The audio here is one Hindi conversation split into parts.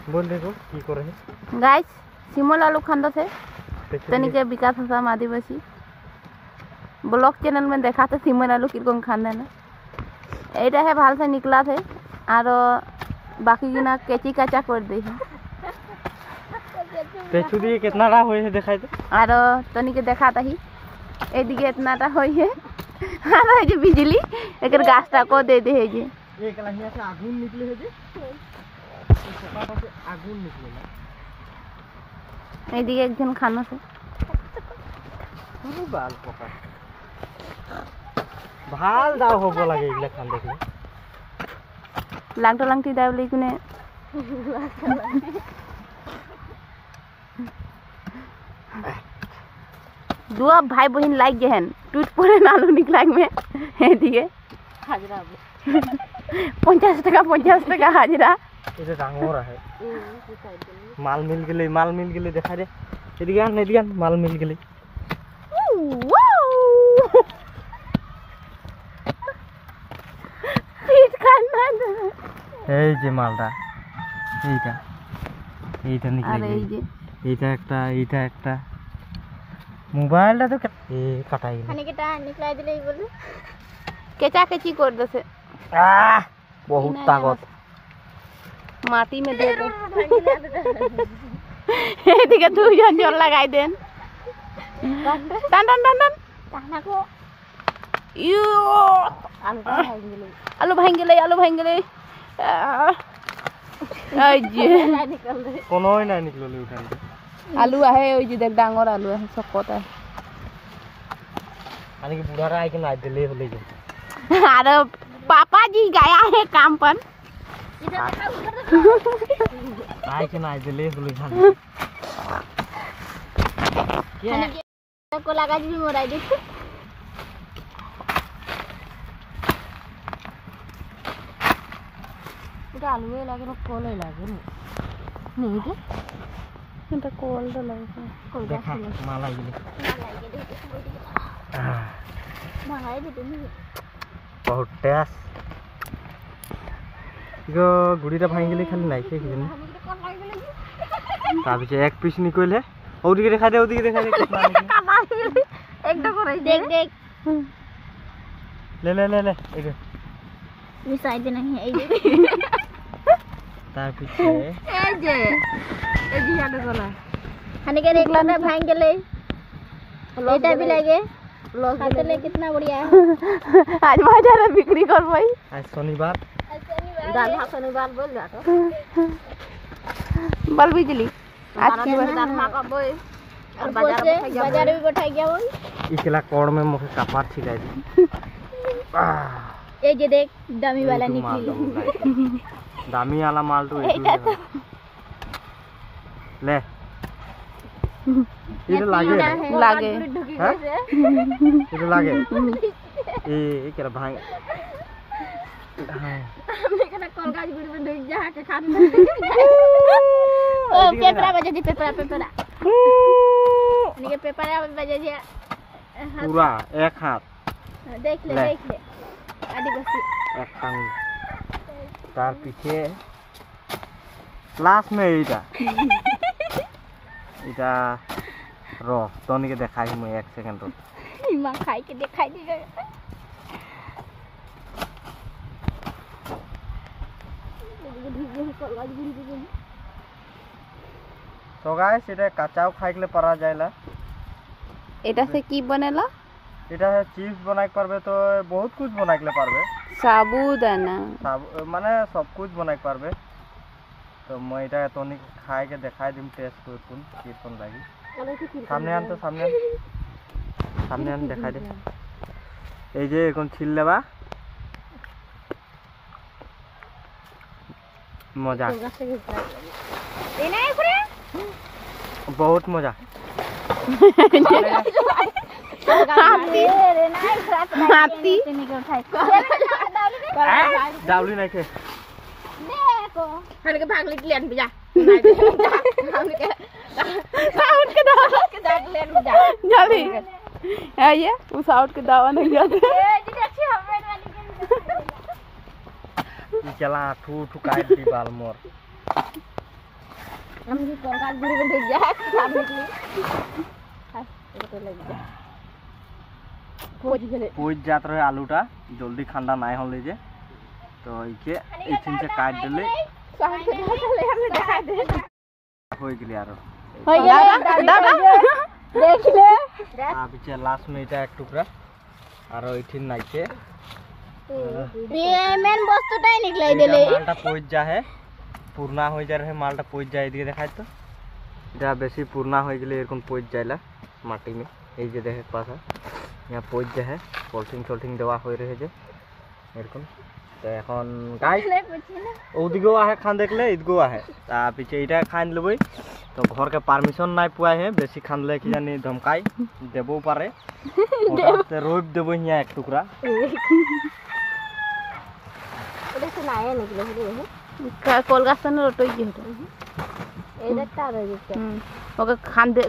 बोल देखो की करे गाइस सिमल आलू खांदा थे तनिके विकास हसाम आदिवासी ब्लॉग चैनल में देखा था सिमल आलू किरकम खांदा ना एटा है भाल से निकला थे और बाकी गिना केची काचा कर दे है पेचू दिए कितनाटा होय है देखाई दे और तनिके देखा था ही एदिके इतनाटा होय है और जे बिजली एकर गाछटा को दे दे है जे एक लहिया से आगुन निकले है जे सपाटा से आगुन निकले एदिके एक जन खाना से पूरा बाल पका भाल दाव होबो लागे इगला खान देखले लांगटा लांगटी दावली कुने दुआ भाई बहन लाइक जहन टूट पड़े नालू निकलाग में एदिके हाजिरा 50 टाका हाजिरा এটা ডাঙর আছে মাল মিল গেলে দেখা দে এদিকে মাল মিল গেলে এই যে মালটা এইটা নিকলে এইটা একটা মোবাইলটা তো কাটাই খানি কেটা নিকলাই দিলেই বলে কেচা কেচি कर दसे बहुत ताकत माटी में दे दो एदिके दू जन जोर लगाई देन टन ताना को यू आलू भांग गेले आई जे कोनोय ना निकलले उठान आलू आहे ओइ जे देख डांगर आलू आहे सकत आहे आने के बुढ़ारा आके ना दिले होले जे अरे पापा जी गया है काम पर आए के ना दिले होले खान को लगा जी मोराई दे এটা আলু লাগে না কোল লাগে না नहीं के এটা কোল তো লাগে देखा माला गले भाई दे तुम बहुत टेस्ट इगो गुड़ीटा भांग गेले खाली नाइ के किजनी तार पीछे एक पीस निकले ओदिके देखा दे कितना एकटा करे देख ले इधर मिसाई दे नहीं ए जे तार पीछे ए जे हाडे गला हानि के एक लाना भांग गेले एटा भी लागे खाते कितना बढ़िया है आज बाजार में बिक्री करबई आज शनिवार दाल शनिवार बोल जा तो बल बिजली आज की दाल खाबई और बाजार में बैठा गया वो इकला कोड़ में मुखे कपार छिलाई दी ए जे देख दामी वाला निकली दामी वाला माल तो ले इधर लागे हैं इधर लागे ए केरा भांग हमने कना कलगाज गुड़ में ढुक जा के खान ओ पेपरा बजे दी पेपरा निके पेपरा बजे जी पूरा एक हाथ देख ले आदिवासी एक टांग तार पीछे लास्ट में इटा रो तोनी के देखाई मैं 1 सेकंड रो इमा खाई के देखाई दी तो गाइस এটা কাঁচাও খাইলে পারা যায়লা এটা से की बनेला এটা চিপস बनाई পারবে तो बहुत कुछ बनाइले पारबे साबूदाना माने सब कुछ बनाई पारबे तो मैं এটা तोनी खाए के देखाई दिम टेस्ट करतुन किरकम लागी सामने आन तो सामने आन देखाई दे এই যে এখন ছিল लेबा मजा बहुत मजा डावली नहीं थे के भाग लेन पे जा साउट के दावा के जाग लेन पे जा जल्दी आइए वो साउट के दावा नहीं जाते चला ठू ठू काट दी बाल मोर हमके कोलका गुरु में ढुक जा सामने की हां तो लग जा पोज जात रहे आलूटा जल्दी ठंडा नहीं होले जे तो इके इथिन से काट देले हो गेले आरो देख ले आ पीछे लास्ट में এটা এক টুকরা আর ইথিন নাইছে ये मेन বস্তুটাই নিকলাই দিলে মালটা পোজ যা হে পূর্ণা হয়ে যায় রে মালটা পোজ যায় এদিকে দেখাই তো এটা বেশি পূর্ণা হয়ে গেলে এরকম পোজ যায়লা মাটি में এই যে দেখে পাশা यहाँ पोज जो है पॉलिथिन देवा हो रहे जे एरकम तो এখন গাই ওদিকেও আহে খান দেখলে ইদগো আহে তা পিছে এটা খান লবই তো ঘর के परमिशन নাই পুয়াই হে বেশি খানলে কি জানি ধমকাই দেবও পারে ওতে রোব দেব হিয়া এক টুকরা ওটা তো নাই নিকলে হে কলগাছন রটই কি হতো এই দেখটা রই গেছে ওকে খান দে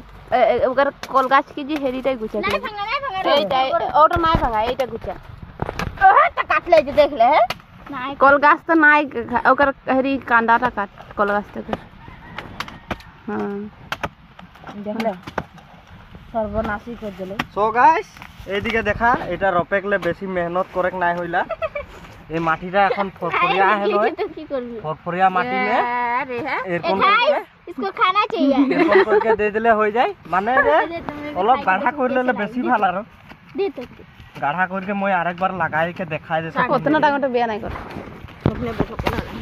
ওकर কলগাছ কি যে হেরিটাই গুছা নাই ভাঙা এইটা ওটা নাই ভাঙা এইটা গুছা ওহে তা কাটলে যে দেখলে হে নাই কলগাছ তো নাই ওकर হেরি কান্ডাটা কাট কলগাছ থেকে হ্যাঁ দেখলে সর্বনাশী করে দিলে সো গাইস এইদিকে দেখা এটা রপেকলে বেশি মেহনত করেক নাই হইলা এই মাটিটা এখন ফরফরিয়া है নয় কি করবি ফরফরিয়া মাটি में अरे है এরকম इसको खाना चाहिए এরকম করকে দে দিলে হয়ে যায় মানে যে অলপ গাঢ়া করলে বেশি ভালো আর দে তো গাঢ়া করকে মই আরেকবার লাগাই के দেখাই দে কতনা টাকাটা বিয়া নাই কর আপনি বসো কোনা নাই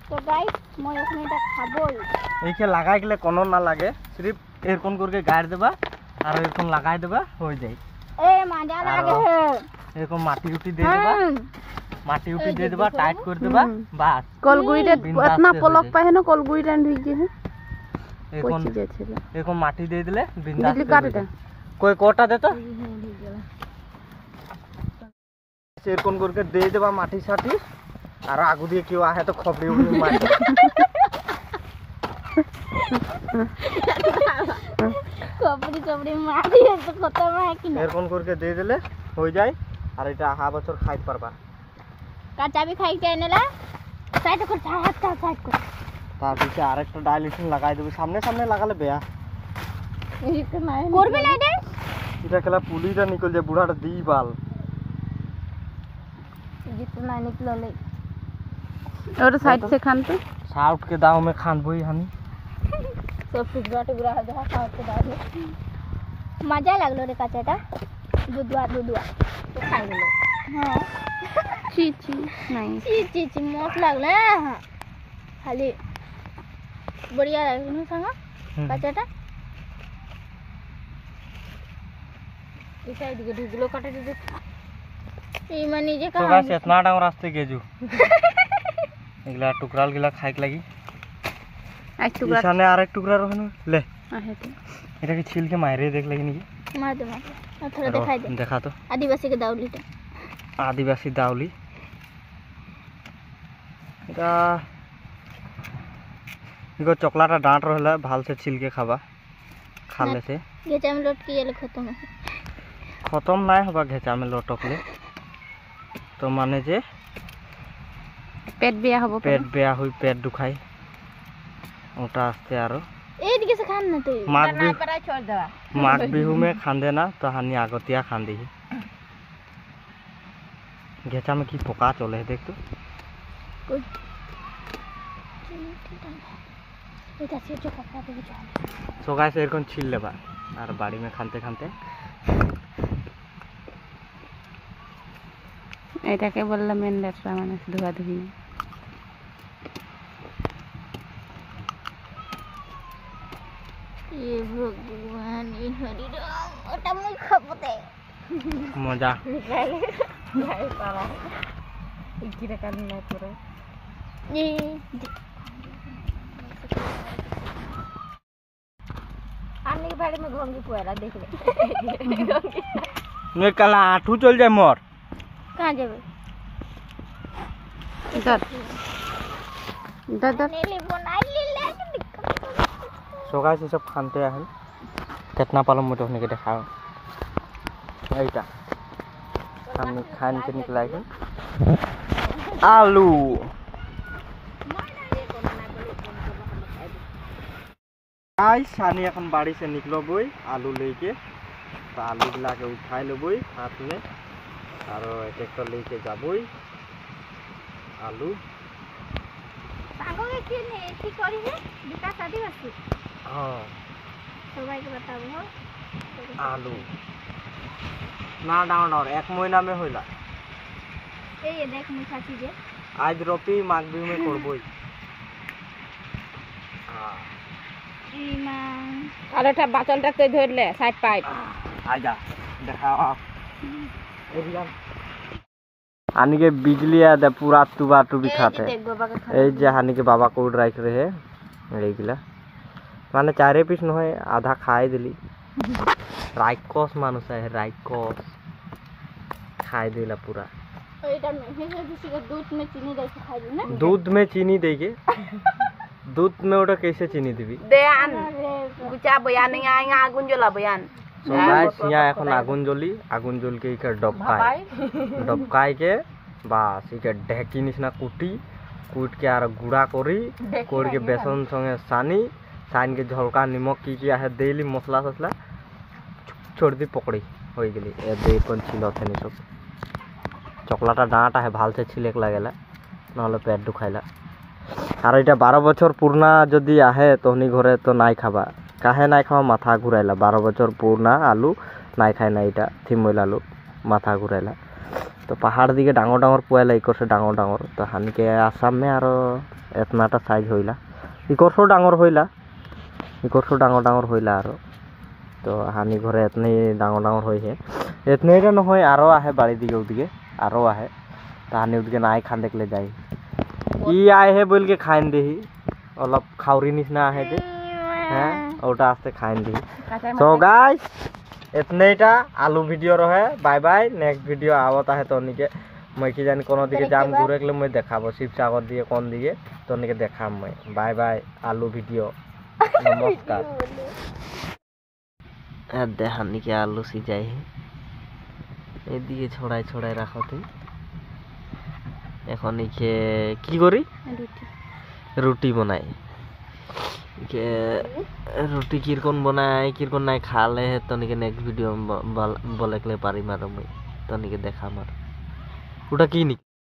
তো গাইস মই এখন এটা খাবই এইকে লাগাই গেলে কোনো না লাগে सिर्फ এরকম করকে গাড় দেবা আর এরকম লাগাই দেবা হয়ে যায় ए मजा लागे है এরকম মাটি উটি দে দেবা মাটি উটি দে দেবা টাইট করে দেবা বাস কলগুড়িটা इतना পলক পায় না কলগুড়িটা ঢুক যায় এখন যাচ্ছিল এরকম মাটি দিয়ে দিলে বিন্দাস বিজলি কাটটা কই কোটা দে তো এরকম করকে দে দেবা মাটি সাটি আর আগু দিয়ে কেউ আহে তো খপড়ি উড়ি মারি কপড়ি মারি তো খতম হয় কি না এরকম করকে দে দিলে হয়ে যায় আর এটা আহা বছর খাইতে পারবা কাঁচা भी খাই কে নেলা সাইড কর হাত কা সাইড কর তার পিছে আরেকটা ডাইলেশন লাগাই দেব সামনে সামনে লাগালে বেয়া এই তো নাই করবে না এটা কেলা পুলিটা নিকল যায় বুড়াটা দি বাল जितना निकलले और साइड से खान तो साउथ के दाव में खान बोई हनी सब टुकड़ा टुकड़ा है जहाँ साउथ के दाव में मजा लगलो रे काचाटा दूधवा तो खाई गेलो हां ची ची मस्त लागले हां खाली बढ़िया लागलो संग काचाटा ई साइड के ढुगलो काटे दे ई मनी जे तो गाइस इतना डांग रास्ते गेजू एगला टुकराल गिला खाए के लगी एक टुकड़ा इसाने आरेक टुकरा रहन ले आहे तो এটা কি ছিল के मारे देख लगी नहीं मार दे थोड़ा दिखाई दे देखा तो आदिवासी के दावलीटा आदिवासी दावली এটা इको चॉकलेटा डांट रहला भाल से छिल के खाबा खाले से घेचा में लटकी गेले खत्म নাই হবা घेचा में लटकले तो माने जे पेट बेया हबो पेट बेया हुई पेट दुखाई ओटा आस्ते आरो ए दिके से खान न तो माघ ना परा छोड़ देवा माघ बिहू में खान देना तो हानि आगतिया खान दी घेचा में की पोका चले देख तो এটা সে যে কাপড় দিয়ে চলে सो गाइस এরকম ছিল लेबा আর বাড়ি में खानते खानते এটাকে বললাম মেন লেটরা মানে ধোয়া ধুই ये भगवान ये हरि राम ओटा मुई खपते मजा गाय पारा इकिरा कान ना करे ये आने के बारे में घोंगी पुआरा देख ले ने कला आठू चल जाए मोर कहां जाबे इधर इधर नेले बनाई ले सो गाइस ये सब खानते हैं कितना पालम मोटे होने के दिखाओ এইটা हम खान के निकला के आलू गाइस सानी এখন বাড়ি से निकलो বই आलू लेके तो आलू गिला के उठाई लेबई हाथ में और ट्रैक्टर लेके जाबई आलू सांगो के की करी है विकास आदिवासी हां सबाई के बताबो आलू ना डाउन एक महीना में होइला এই দেখ মিঠা চিজে आज रोपी माघबी में करबई हां ইমা আরেটা বাচলটা কই ধরলে সাইড পাইপ आजा देखाओ एरिया हानि के बिजली आ दे पूरा तुबा तुबी खाते ए जे हानि के बाबा को राख रहे एगिला माने चारे पीस न है आधा खाए दिली राइकोस मानुस है राइकोस खाए दिला पूरा एटा में हे किसी के दूध में चीनी दे के खाई ना दूध में चीनी देके दूध में ओटा कैसे चीनी दिबी देन गुचा बयान आएगा आगुन जला बयान सो गाइस यहाँ এখন আগুন জ্বলি के डबकाई के बास इके ढेकी निसना कूट के आर गुड़ा करी कोड़ के बेसन संगे सानी के झलका निमक की आहे देली मसला ससला छोड़ दी पकड़ी हो गेली ए दे कोन छिलो थेनी सब चकलाटा डाँटा है भाल से छिलेक लागेला नहले पेट दुखाइला और এটা 12 বছর পুরনা যদি আহে তোহনি ঘরে তো নাই খাবা काहे नाई खावा माथा घुराइला 12 बছর पुरना आलू नाई खाय ना इटा थिमइल आलू माथा घुराइला तो पहाड़ दिके डांगर डांगर पुआइला इकर से डांगर तो हानि के आसाम में आरो एतनाटा साइज होइला इकर से डांगर होइला आरो तो हानि घरे एतने डांगर होई है एतनेटा न होय आरो आहे बाड़ी दिके उदिके आरो आहे तो हानि उदिके नाई खान देखले जाई ई आए है बोल के खाइन देही अलप खाउरी निसना आहे जे हैं ओटा आस्ते खाइन दी सो गाइस इतनेटा आलू वीडियो रहे बाय बाय नेक्स्ट वीडियो आवता है तो निके मैं की जानी कोनो दिके जाम घुरे के मैं देखाबो शिवसागर दिए कोन दिए तो निके देखाम मैं बाय बाय आलू वीडियो नमस्कार ए देहानी के आलू सिजाई ए दिए छोड़ाई राखती এখন ইকে কি করি রুটি বানাই के रोटी किरकोन बनाए किरकोन नाई खाले है तो निके नेक्स्ट वीडियो में बोले के लिए पारी मारो मैं तो निके देखा मार उटा की नी